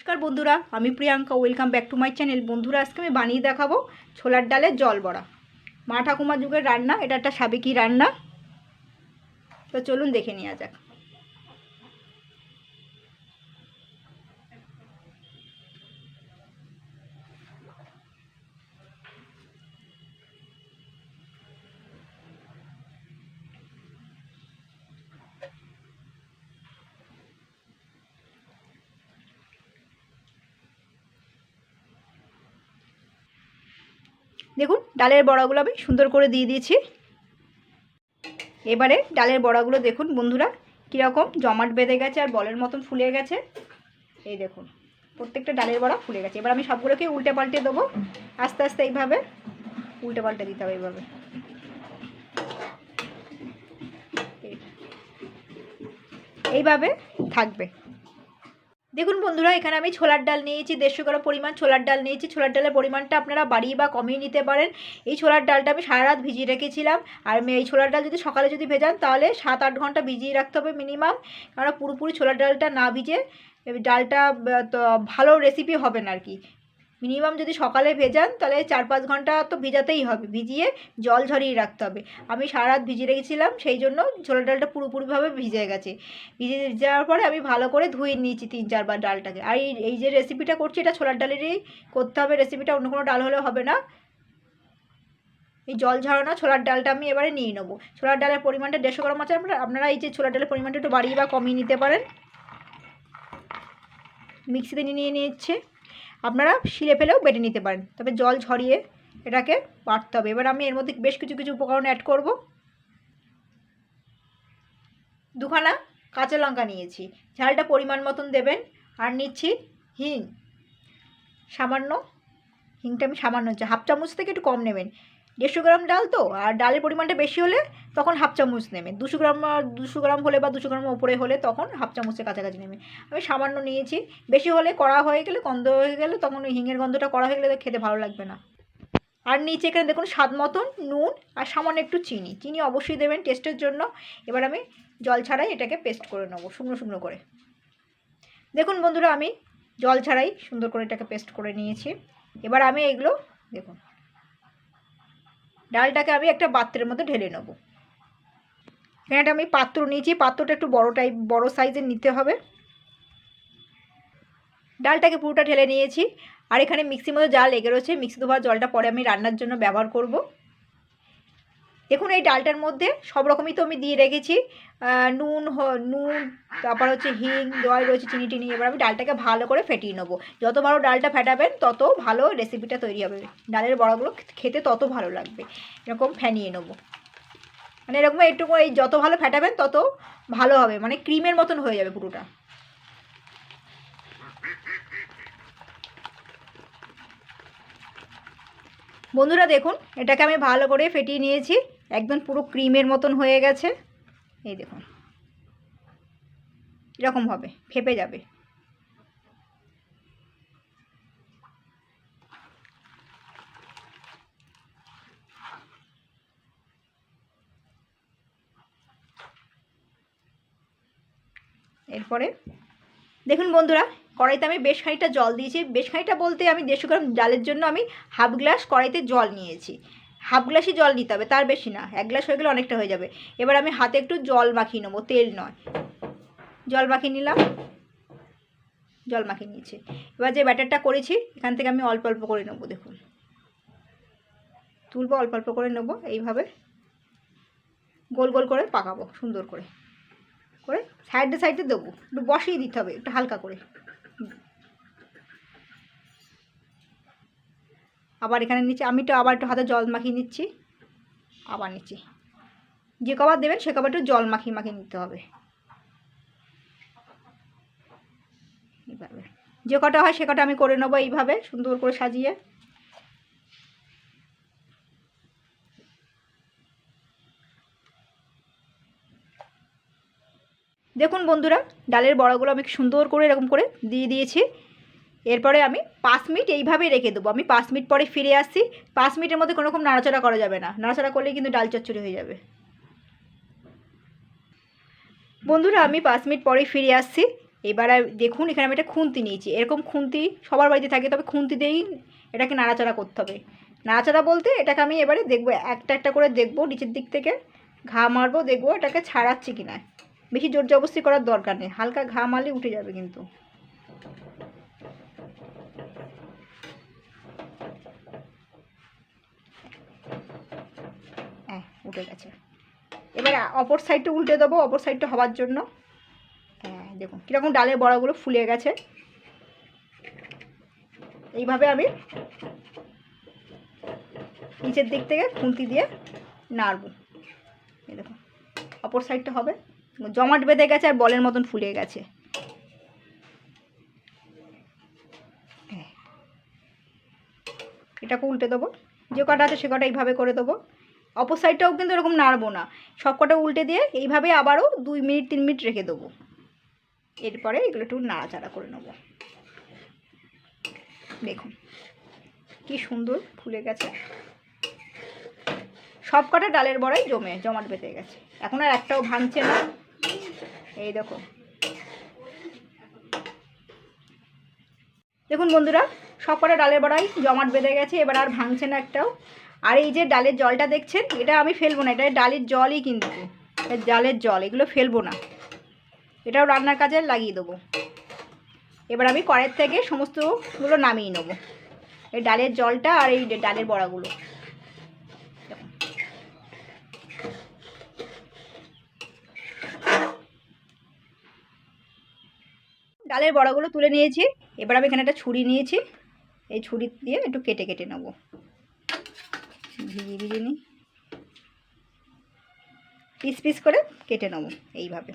নমস্কার বন্ধুরা, আমি Priyanka. Welcome back to my channel. বন্ধুরা, আজকে আমি বানিয়ে দেখাবো ছোলার ডালের জল বড়া। মা ঠাকুমার যুগের রান্না, এটা একটা সাবেকি রান্না। তো চলুন দেখে নেওয়া যাক। দেখুন, ডালের বড়াগুলো আমি সুন্দর করে দিয়ে দিয়েছি। এবারে ডালের বড়াগুলো দেখুন বন্ধুরা, কীরকম জমাট বেঁধে গেছে আর বলের মতন ফুলে গেছে। এই দেখুন, প্রত্যেকটা ডালের বড়া ফুলে গেছে। এবার আমি সবগুলোকে উল্টে পাল্টে দেবো। আস্তে আস্তে এইভাবে উল্টে পাল্টে দিতে হবে। এইভাবে এইভাবে থাকবে। দেখুন বন্ধুরা, এখানে আমি ছোলার ডাল নিয়েছি, 150 গ্রাম পরিমাণ ছোলার ডাল নিয়েছি। ছোলার ডালের পরিমাণটা আপনারা বাড়িয়ে বা কমিয়ে নিতে পারেন। এই ছোলার ডালটা আমি সারা রাত ভিজিয়ে রেখেছিলাম। আর এই ছোলার ডাল যদি সকালে যদি ভেজান, তাহলে 7-8 ঘন্টা ভিজিয়ে রাখতে হবে মিনিমাম। কারণ পুরোপুরি ছোলার ডালটা না ভিজে ডালটা তো ভালো রেসিপি হবে না আর কি। মিনিমাম যদি সকালে ভেজান, তাহলে 4-5 ঘন্টা তো ভিজাতেই হবে, ভিজিয়ে জল ঝরিয়ে রাখতে হবে। আমি সারা রাত ভিজিয়ে রেখেছিলাম, সেই জন্য ছোলার ডালটা পুরোপুরিভাবে ভিজে গেছে। ভিজে যাওয়ার পরে আমি ভালো করে ধুয়ে নিয়েছি 3-4 বার ডালটাকে। আর এই যে রেসিপিটা করছি, এটা ছোলার ডালেরই করতে হবে রেসিপিটা, অন্য কোনো ডাল হলে হবে না। এই জল ঝরানো ছোলার ডালটা আমি এবারে নিয়ে নেবো। ছোলার ডালের পরিমাণটা 150 গ্রাম আছে। আপনারা এই যে ছোলার ডালের পরিমাণটা একটু বাড়িয়ে বা কমিয়ে নিতে পারেন। মিক্সিতে নিয়ে নিচ্ছে, আপনারা শিলে ফেলেও বেটে নিতে পারেন, তবে জল ঝরিয়ে এটাকে বাটতে হবে। এবার আমি এর মধ্যে বেশ কিছু উপকরণ অ্যাড করব। 2খানা কাঁচা লঙ্কা নিয়েছি, ঝালটা পরিমাণ মতন দেবেন। আর নিচ্ছি হিং, সামান্য। হিংটা আমি সামান্য হচ্ছে, 1/2 চামচ থেকে একটু কম নেবেন। 150 গ্রাম ডাল তো, আর ডালের পরিমাণটা বেশি হলে তখন 1/2 চামচ নেবেন। 200 গ্রাম হলে বা 200 গ্রাম ওপরে হলে তখন 1/2 চামচের কাছাকাছি নেবেন। আমি সামান্য নিয়েছি। বেশি হলে কড়া হয়ে গেলে, গন্ধ হয়ে গেলে, তখন ওই হিঙের গন্ধটা কড়া হয়ে গেলে খেতে ভালো লাগবে না। আর নিচে এখানে দেখুন স্বাদ মতন নুন আর সামান্য একটু চিনি। চিনি অবশ্যই দেবেন টেস্টের জন্য। এবার আমি জল ছাড়াই এটাকে পেস্ট করে নেবো শুকনো শুকনো করে। দেখুন বন্ধুরা, আমি জল ছাড়াই সুন্দর করে এটাকে পেস্ট করে নিয়েছি। এবার আমি এগুলো দেখুন, ডালটাকে আমি একটা পাত্রের মধ্যে ঢেলে নেব। এখানে একটা আমি পাত্র নিয়েছি, পাত্রটা একটু বড় সাইজের নিতে হবে। ডালটাকে পুরোটা ঢেলে নিয়েছি। আর এখানে মিক্সির মধ্যে যা লেগে রয়েছে, মিক্সি ধোয়া জলটা পরে আমি রান্নার জন্য ব্যবহার করব। দেখুন, এই ডালটার মধ্যে সব রকমই তো আমি দিয়ে রেখেছি, নুন, তারপর হচ্ছে হিং দেওয়াই রয়েছে, চিনি টিনি। এবার আমি ডালটাকে ভালো করে ফেটিয়ে নেবো। যত ভালো ডালটা ফেটাবেন, তত ভালো রেসিপিটা তৈরি হবে। ডালের বড়াগুলো খেতে তত ভালো লাগবে। এরকম ফেনিয়ে নেবো, মানে এরকম একটু এই যত ভালো ফেটাবেন তত ভালো হবে, মানে ক্রিমের মতন হয়ে যাবে পুরোটা। বন্ধুরা দেখুন, এটাকে আমি ভালো করে ফেটিয়ে নিয়েছি, একদম পুরো ক্রিমের মতন হয়ে গেছে। এই দেখুন, এরকম হবে, ফেপে যাবে। এরপরে দেখুন বন্ধুরা, কড়াইতে আমি বেশ খানিকটা জল দিয়েছি। বেশ খানিকটা বলতে, আমি 150 গ্রাম ডালের জন্য আমি 1/2 গ্লাস কড়াইতে জল নিয়েছি। 1/2 গ্লাসই জল নিতে হবে, তার বেশি না। 1 গ্লাস হয়ে গেলে অনেকটা হয়ে যাবে। এবার আমি হাতে একটু জল মাখিয়ে নেবো, তেল নয়। জল মাখিয়ে নিলাম, জল মাখিয়ে নিয়েছি। এবার যে ব্যাটারটা করেছি, এখান থেকে আমি অল্প অল্প করে নেবো। দেখুন, তুলবো, অল্প অল্প করে নেবো। এইভাবে গোল গোল করে পাকাবো, সুন্দর করে করে সাইডে সাইডে দেবো। একটু বসিয়ে দিতে হবে, একটু হালকা করে। আবার এখানে নিচে আমি আবার একটু হাতে জল মাখিয়ে নিচ্ছি। আবার নিচ্ছি, যে কবার দেবেন সে কবার একটু জল মাখিয়ে মাখিয়ে নিতে হবে। এইভাবে যে কটা হয় সে কটা আমি করে নেবো, এইভাবে সুন্দর করে সাজিয়ে। দেখুন বন্ধুরা, ডালের বড়াগুলো আমি সুন্দর করে এরকম করে দিয়ে দিয়েছি। এরপরে আমি 5 মিনিট এইভাবেই রেখে দেবো। আমি 5 মিনিট পরে ফিরে আসছি। 5 মিনিটের মধ্যে কোনো রকম নাড়াচাড়া করা যাবে না, নাড়াচাড়া করলে কিন্তু ডাল চচ্চড়ি হয়ে যাবে। বন্ধুরা, আমি 5 মিনিট পরে ফিরে আসছি। এবার দেখুন এখানে আমি একটা খুন্তি নিয়েছি, এরকম খুন্তি সবার বাড়িতে থাকে, তবে খুন্তি দিয়েই এটাকে নাড়াচাড়া করতে হবে। নাড়াচাড়া বলতে এটাকে আমি এবারে দেখবো একটা একটা করে দেখবো, নিচের দিক থেকে ঘা মারবো, দেখবো এটাকে ছাড়াচ্ছি কিনা। বেশি জোর জবরদস্তি করার দরকার নেই, হালকা ঘা মারলে উঠে যাবে কিন্তু। হ্যাঁ উঠে গেছে। এবার অপর সাইডটা উল্টে দেবো, অপর সাইডটা হওয়ার জন্য। হ্যাঁ দেখুন কীরকম ডালের বড়াগুলো ফুলে গেছে। এইভাবে আমি নিচের দিক থেকে খুন্তি দিয়ে নাড়বো। এই দেখুন অপর সাইডটা হবে, জমাট বেঁধে গেছে আর বলের মতন ফুলে গেছে। এটাকে উল্টে দেবো, যে কটা আছে সে কটা এইভাবে করে দেবো। অপর সাইডটাও কিন্তু এরকম নাড়বো না, সব কটা উল্টে দিয়ে এইভাবে আবারও 2 মিনিট 3 মিনিট রেখে দেবো। এরপরে এগুলো একটু নাড়াচাড়া করে নেবো। দেখুন কি সুন্দর ফুলে গেছে, সব কটা ডালের বড়াই জমাট বেঁধে গেছে, এখন আর একটাও ভাঙছে না। এই দেখুন, দেখুন বন্ধুরা সব কটা ডালের বড়াই জমাট বেঁধে গেছে, এবার আর ভাঙছে না একটাও। আর এই যে ডালের জলটা দেখছেন, এটা আমি ফেলবো না, এটা ডালের জলই কিন্তু, ডালের জল, এগুলো ফেলবো না, এটাও রান্নার কাজে লাগিয়ে দেবো। এবার আমি কড়াইয়ের থেকে সমস্তগুলো নামিয়ে নেবো, এই ডালের জলটা আর এই ডালের বড়াগুলো। ডালের বড়াগুলো তুলে নিয়েছি, এবার আমি এখানে একটা ছুরি নিয়েছি, এই ছুরি দিয়ে একটু কেটে কেটে নেবো, ভিজিয়ে ভিজিয়ে নিই, পিস পিস করে কেটে নেবো এইভাবে।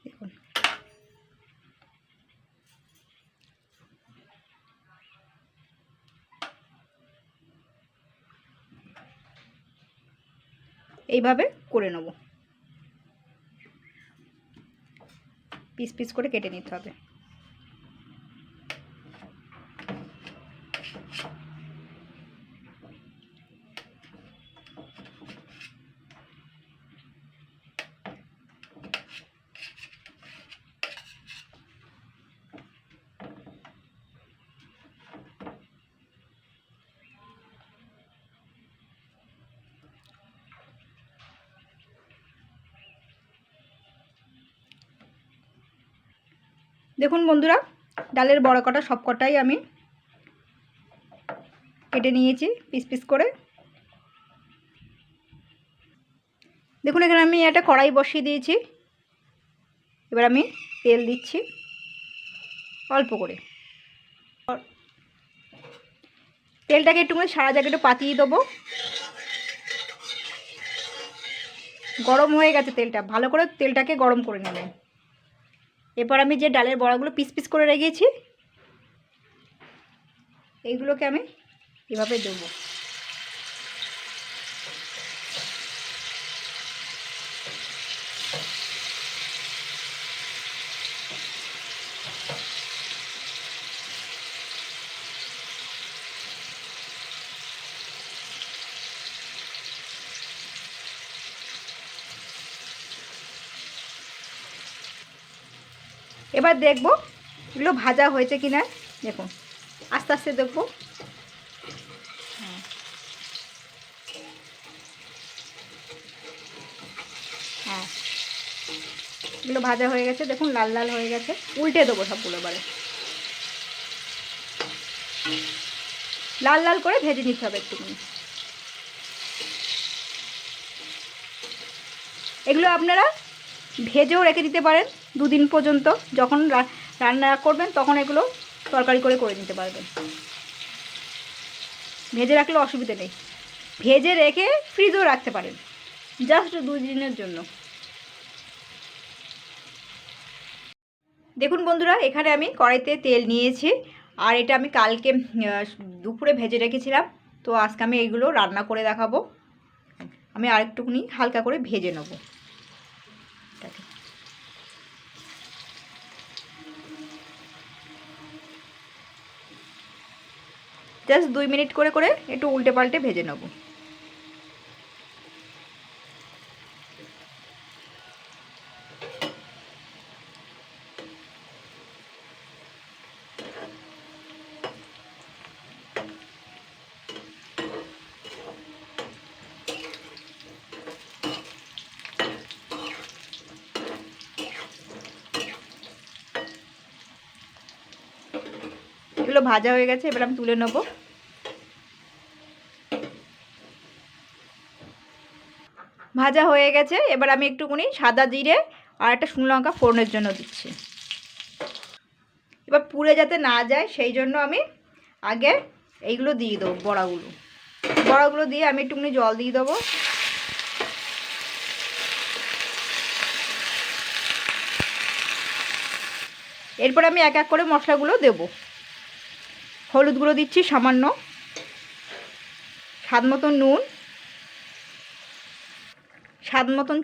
দেখুন এইভাবে করে নেব, পিস পিস করে কেটে নিতে হবে। দেখুন বন্ধুরা ডালের বড়া কটা সব কটাই আমি কেটে নিয়েছি পিস পিস করে। দেখুন এখানে আমি একটা কড়াই বসিয়ে দিয়েছি, এবার আমি তেল দিচ্ছি অল্প করে, তেলটাকে একটুখানি সারা জায়গায় একটু পাতিয়ে দেবো। গরম হয়ে গেছে তেলটা, ভালো করে তেলটাকে গরম করে নেবেন। এরপর আমি যে ডালের বড়াগুলো পিস পিস করে রেখেছি এইগুলোকে আমি এভাবে দেবো। এবার দেখব এগুলো ভাজা হয়েছে কিনা, দেখুন আস্তে আস্তে দেখব। হ্যাঁ এগুলো ভাজা হয়ে গেছে, দেখুন লাল লাল হয়ে গেছে। উল্টে দেবো সবগুলো, এবারে লাল লাল করে ভেজে নিতে হবে একটুখানি। এগুলো আপনারা ভেজেও রেখে দিতে পারেন 2 দিন পর্যন্ত, যখন রান্না করবেন তখন এগুলো তরকারি করে নিতে পারবেন। ভেজে রাখলে অসুবিধা নেই, ভেজে রেখে ফ্রিজেও রাখতে পারেন জাস্ট 2 দিনের জন্য। দেখুন বন্ধুরা এখানে আমি কড়াইতে তেল নিয়েছি, আর এটা আমি কালকে দুপুরে ভেজে রেখেছিলাম, তো আজকে আমি এইগুলো রান্না করে দেখাবো। আমি আরেকটুখানি হালকা করে ভেজে নেব। জাস্ট 2 মিনিট করে করে একটু উল্টে পাল্টে ভেজে নেব। এগুলো ভাজা হয়ে গেছে, এবার আমি তুলে নেব। ভাজা হয়ে গেছে, এবার আমি একটুখানি সাদা জিরে আর একটা শুকনো লঙ্কা ফোড়নের জন্য দিচ্ছি। এবার পুড়ে যাতে না যায় সেই জন্য আমি আগে এইগুলো দিয়ে দেবো, বড়াগুলো দিয়ে আমি একটুখানি জল দিয়ে দেবো। এরপর আমি এক এক করে মশলাগুলো দেব। হলুদ গুঁড়ো দিচ্ছি সামান্য, স্বাদ মতন নুন, স্বাদ মতন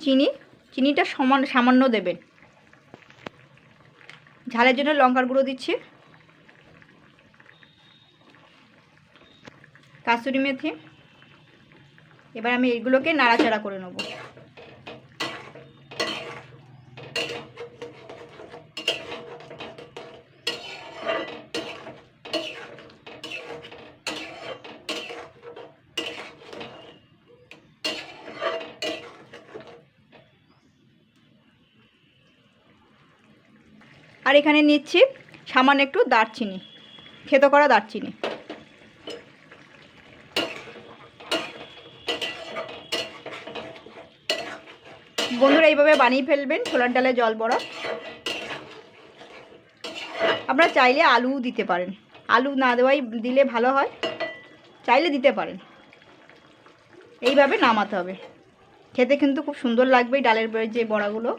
চিনিটা সামান্য দেবেন। ঝালের জন্য লঙ্কার গুঁড়ো দিচ্ছি, কাসুরি মেথি। এবার আমি এগুলোকে নাড়াচাড়া করে নেব। আর এখানে নিচ্ছি সামান্য একটু দারচিনি, থেতো করা দারচিনি। বন্ধুরা এইভাবে বানিয়ে ফেলবেন ছোলার ডালে জল বড়া। আপনারা চাইলে আলুও দিতে পারেন, আলু না দেওয়াই দিলে ভালো হয়, চাইলে দিতে পারেন। এইভাবে নামাতে হবে, খেতে কিন্তু খুব সুন্দর লাগবে এই ডালের যে বড়াগুলো।